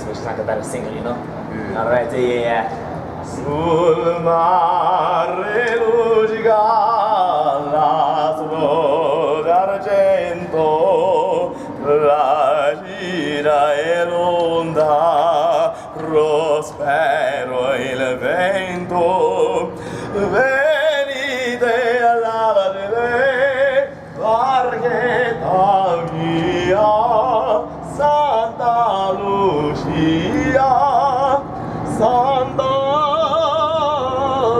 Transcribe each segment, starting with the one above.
which is like a better single, you know? Alright, yeah. Sul mare luciga l'aslo d'argento, la gira e l'onda, prospero il vento, venite alla delle barchetta mia, Santa Lucia, Santa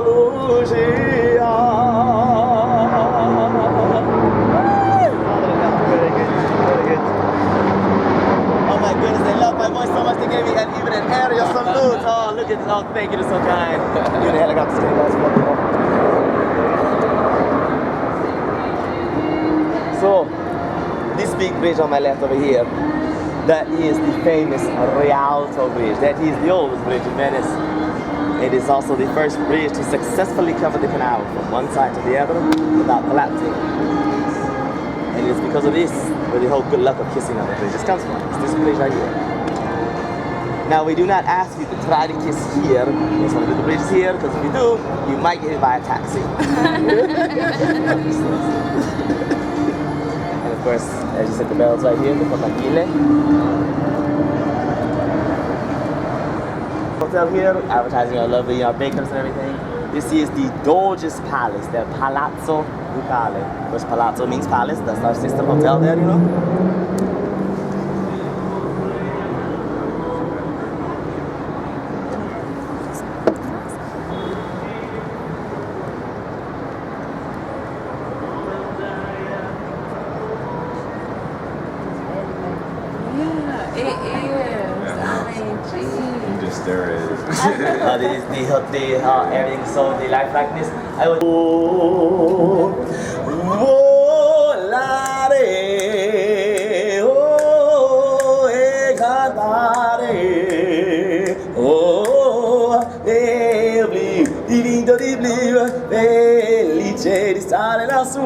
Lucia. Very good, very good. Oh my goodness, they love my voice so much they gave me even an aerial salute. Oh, look at, oh, thank you, you're so kind. You're the helicopter guys. So, this big bridge on my left over here, that is the famous Rialto Bridge. That is the oldest bridge in Venice. It is also the first bridge to successfully cover the canal from one side to the other without collapsing. And it is because of this where the whole good luck of kissing on the bridges comes from. It's this bridge right here. Now we do not ask you to try to kiss here. There's one of the bridges here, because if you do, you might get hit by a taxi. Of course, as you said, the bells right here, the Gillies. Hotel here, advertising our lovely bakers and everything. This is the Doge's Palace, the Palazzo Ducale. Which Palazzo means palace, that's our sister hotel there, you know? It is. I mean, geez. Just there it is. Everything, so the life likeness. I would. Felice di stare lassù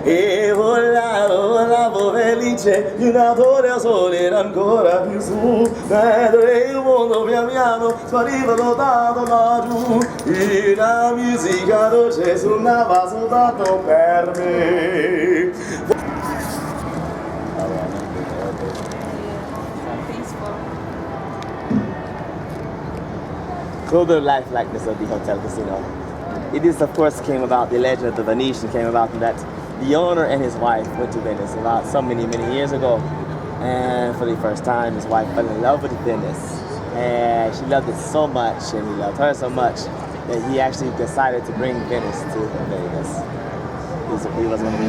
e volavo felice di una torre al sole era ancora più su mentre il mondo pian piano spariva lodato laggiù e la musica dolce suonava soltanto per me. Peaceful. So the life likeness of the hotel casino. It is, of course, came about, the legend of the Venetian came about from that the owner and his wife went to Venice about so many years ago. And for the first time, his wife fell in love with Venice. And she loved it so much, and he loved her so much, that he actually decided to bring Venice to Vegas. He was one of the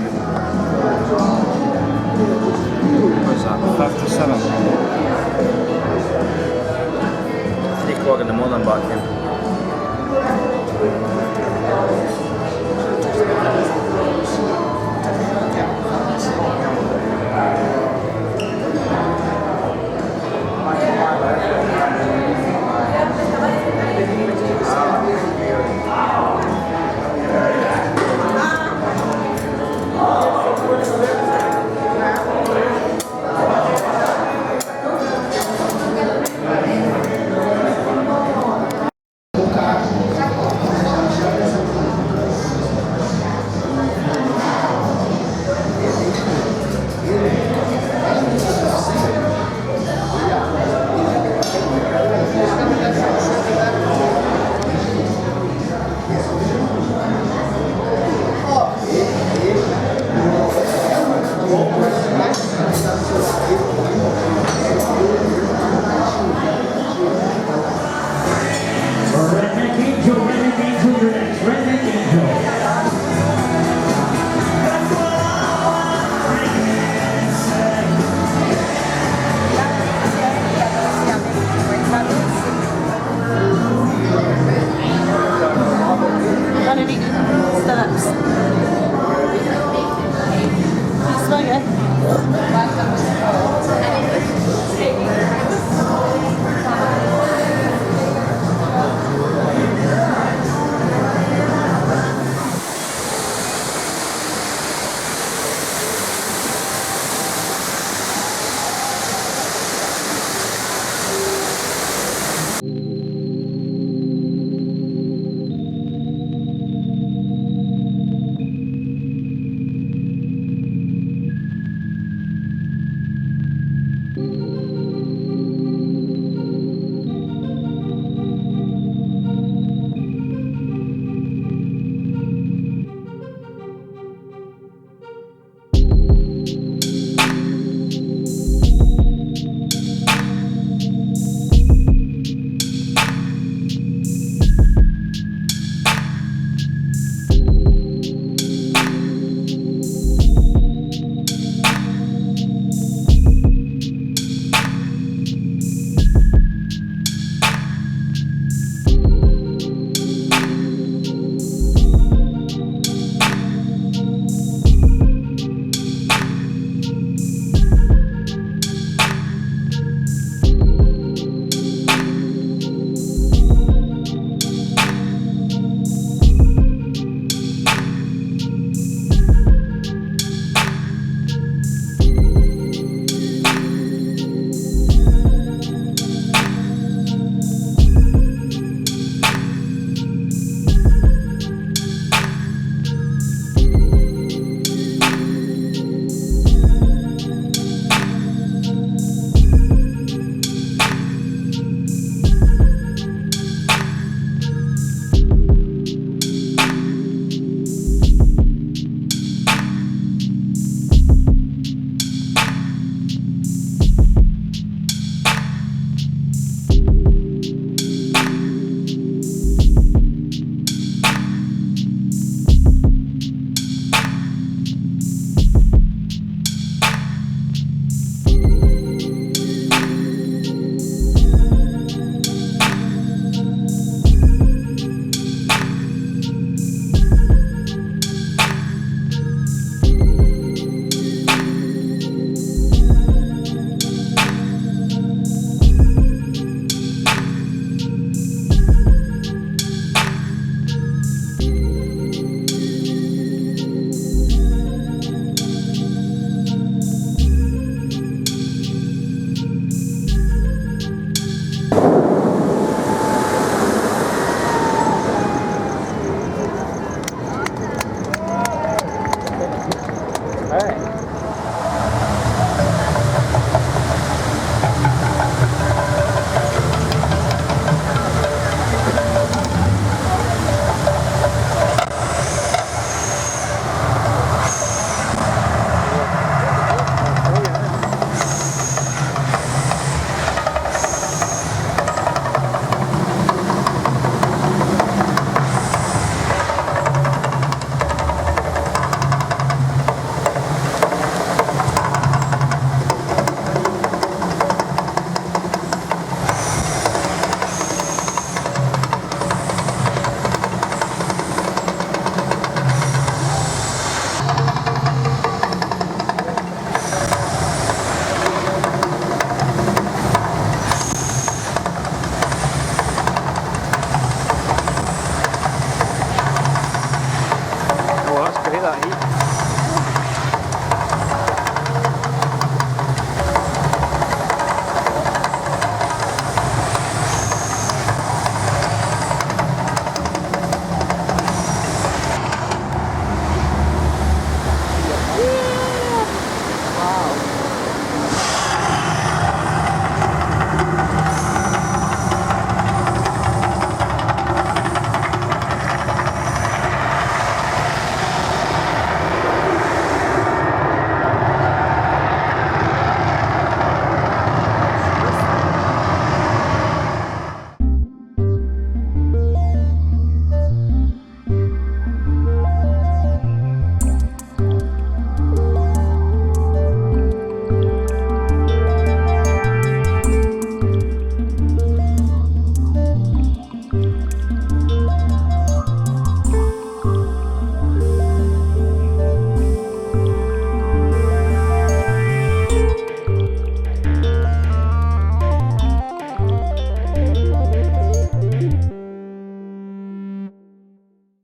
What's that? 5 to 7. 3 o'clock in the morning, about him.